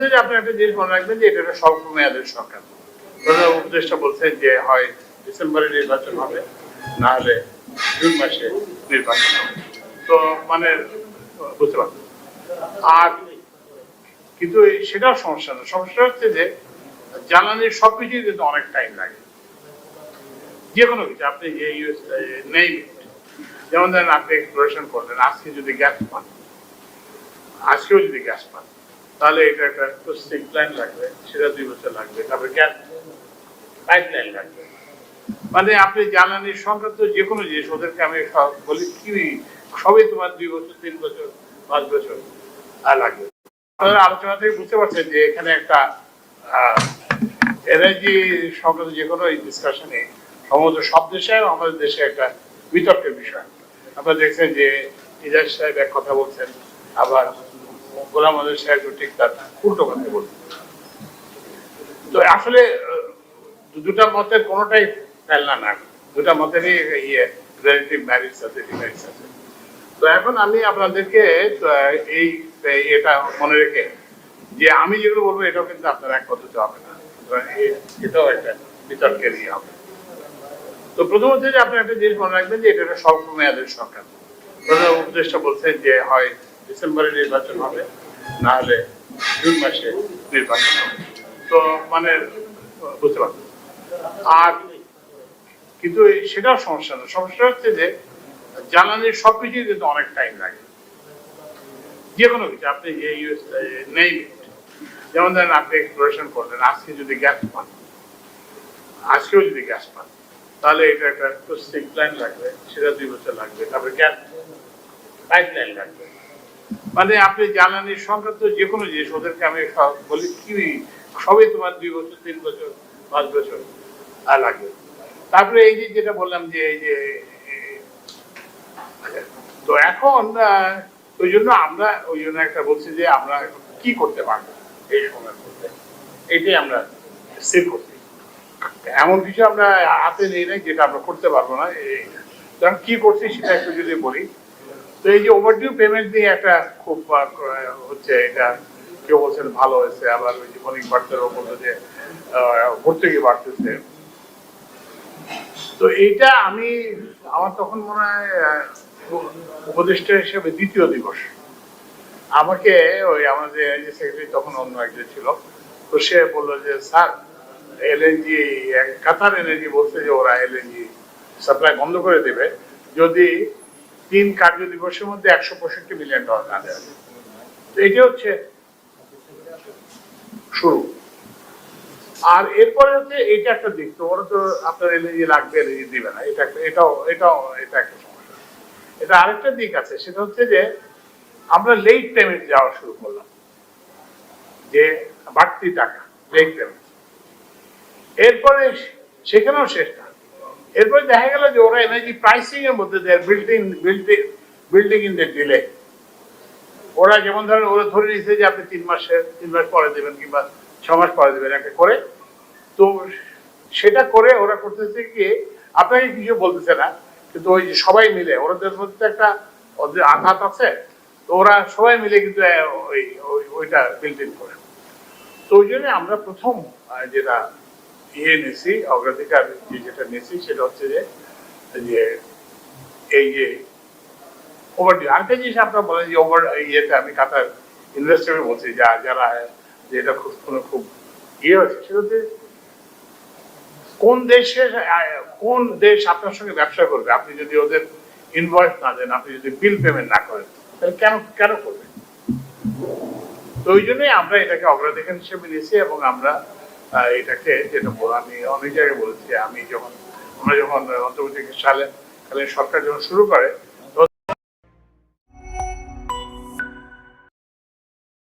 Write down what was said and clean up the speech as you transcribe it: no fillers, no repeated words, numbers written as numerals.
আপনি একটা জিনিস মনে রাখবেন যে এটা একটা স্বল্প মেয়াদের সরকার। প্রধান উপদেষ্টা বলছেন যে হয় ডিসেম্বরে নির্বাচন হবে, না হলে জুন মাসে নির্বাচন হবে। তো মানে বুঝতে পারছেন। আর কিন্তু সেটাও সমস্যা না, সমস্যা হচ্ছে যে জ্বালানির সবকিছুই কিন্তু অনেক টাইম লাগে। যে কোনো কিছু আপনি যে নেই, যেমন ধরেন আপনি এক্সপ্লোরেশন করলেন, আজকে যদি গ্যাস পান, আজকেও যদি গ্যাস পান, তাহলে এটা একটা প্রসেসিং প্ল্যান লাগবে, সেটা 2 বছর লাগবে। তারপরে গ্যাস পাইপলাইন লাগবে। মানে আপনি জ্বালানির সংক্রান্ত যে কোনো জিনিস ওদেরকে আমি বলি কি সবই তোমার 2 বছর 3 বছর 5 বছর লাগবে। আপনারা আলোচনা থেকে বুঝতে পারছেন যে এখানে একটা এনার্জি সংক্রান্ত যে কোনো ডিসকাশনে সম্ভবত সব দেশে আমাদের দেশে একটা বিতর্কের বিষয়। আপনারা দেখছেন যে ইজাজ সাহেব এক কথা বলছেন, আবার গোলাম আজম সাহেব ঠিক তার উল্টো কথা বলছেন। তো আসলে দুটা মতের কোনোটাই ফেলনা না, দুটা মতেরই রিলেটিভ ম্যারিটস আছে, ডিমেরিটস আছে। তো এখন আমি আপনাদেরকে এই এটা মনে রেখে যে আমি যেগুলো বলবো এটাও কিন্তু আপনার এক পদ্ধতি হবে না, এটাও একটা বিতর্কের হবে। তো প্রথমত যে আপনি একটা জিনিস মনে রাখবেন যে এটা একটা স্বল্প মেয়াদের সরকার। প্রধান উপদেষ্টা বলছেন যে হয় ডিসেম্বরে নির্বাচন হবে, না হলে জুন মাসে নির্বাচন হবে। তো মানে বুঝতে পারছেন। আর কিন্তু সেটাও সমস্যা না, সমস্যা হচ্ছে যে জ্বালানির সবকিছুই কিন্তু অনেক টাইম লাগে। যে কোনো কিছু আপনি যে নেই, যেমন ধরেন আপনি এক্সপ্লোরেশন করলেন, আজকে যদি গ্যাস পান, আজকেও যদি গ্যাস পান, তাহলে এটা একটা প্রসেসিং প্ল্যান লাগবে, সেটা 2 বছর লাগবে। তারপরে গ্যাস পাইপলাইন লাগবে। মানে আপনি জ্বালানির সংক্রান্ত যে কোনো জিনিস ওদেরকে আমি বলি কি সবই তোমার 2 বছর 3 বছর 5 বছর লাগবে। তারপরে এই যে যেটা বললাম যে এই যে তো এখন ওই জন্য একটা বলছি যে আমরা কি করতে পারবো এই সময়ের মধ্যে, এটাই আমরা স্থির করছি। এমন কিছু আমরা হাতে নেই না যেটা আমরা করতে পারবো না। কারণ কি করছি সেটা একটু যদি বলি, তো এই যে ওভারডিউ পেমেন্ট দিয়ে একটা খুব হচ্ছে, এটা কেউ বলছেন ভালো হয়েছে, আবার ওই যে মনিক বাড়তেও বললো যে ভর্তুকি বাড়তেছে। তো এইটা আমার তখন মনে হয় উপদেষ্টা হিসেবে দ্বিতীয় দিবস আমাকে ওই আমাদের সেক্রেটারি তখন অন্য একজন ছিল, তো সে বললো যে স্যার এলএনজি কাতার এনার্জি বলছে যে ওরা এলএনজি সাপ্লাই বন্ধ করে দেবে যদি 3 কার্য দিবসের মধ্যে $165 মিলিয়ন না দেওয়া যায়। তো এটা হচ্ছে শুরু। আর এরপরে হচ্ছে এটা একটা দিক, তো ওরা তো আপনার এলএনজি লাগবে, এলএনজি দিবে না, এটা একটা সমস্যা। এটা আরেকটা দিক আছে, সেটা হচ্ছে যে আমরা লেট পেমেন্ট যাওয়া শুরু করলাম, যে বাড়তি টাকা লেট পেমেন্ট। এরপরে সেখানেও শেষ না, এরপরে দেখা গেল যে ওরা এনার্জি প্রাইসিং এর মধ্যে বিল্ডিং ইন দ্য ডিলে। ওরা যেমন ধরেন ওরা ধরে নিয়েছে যে আপনি 3 মাস পরে দেবেন কিংবা 6 মাস পরে দেবেন একটা করে। তো সেটা করে ওরা করতেছে কি, আপনাকে কিছু বলতেছে না, কিন্তু ওই যে সবাই মিলে ওদের মধ্যে একটা ওদের আঘাত আছে, তো ওরা সবাই মিলে কিন্তু ওইটা বিল্ড ইন করে। তো ওই জন্য আমরা প্রথম যেটা নিয়েছি, অগ্রাধিকার যেটা নিয়েছি সেটা হচ্ছে যে এই যে ওভারডিউ। আরেকটা জিনিস আপনারা বলেন যে আমি কাতার ইনভেস্টর বলছি যারা যেটা খুব হয়েছে, সেটা হচ্ছে কোন দেশ আপনার সঙ্গে ব্যবসা করবে আপনি যদি ওদের ইনভয়েস না দেন, আপনি যদি বিল পেমেন্ট না করেন, তাহলে কেন করবে? তো ওই জন্যই আমরা এটাকে অগ্রাধিকার হিসেবে নিয়েছি এবং আমরা এটাকে যেটা আমি অনেক জায়গায় বলেছি, আমরা যখন অন্তর্বর্তীকালীন সরকার যখন শুরু করে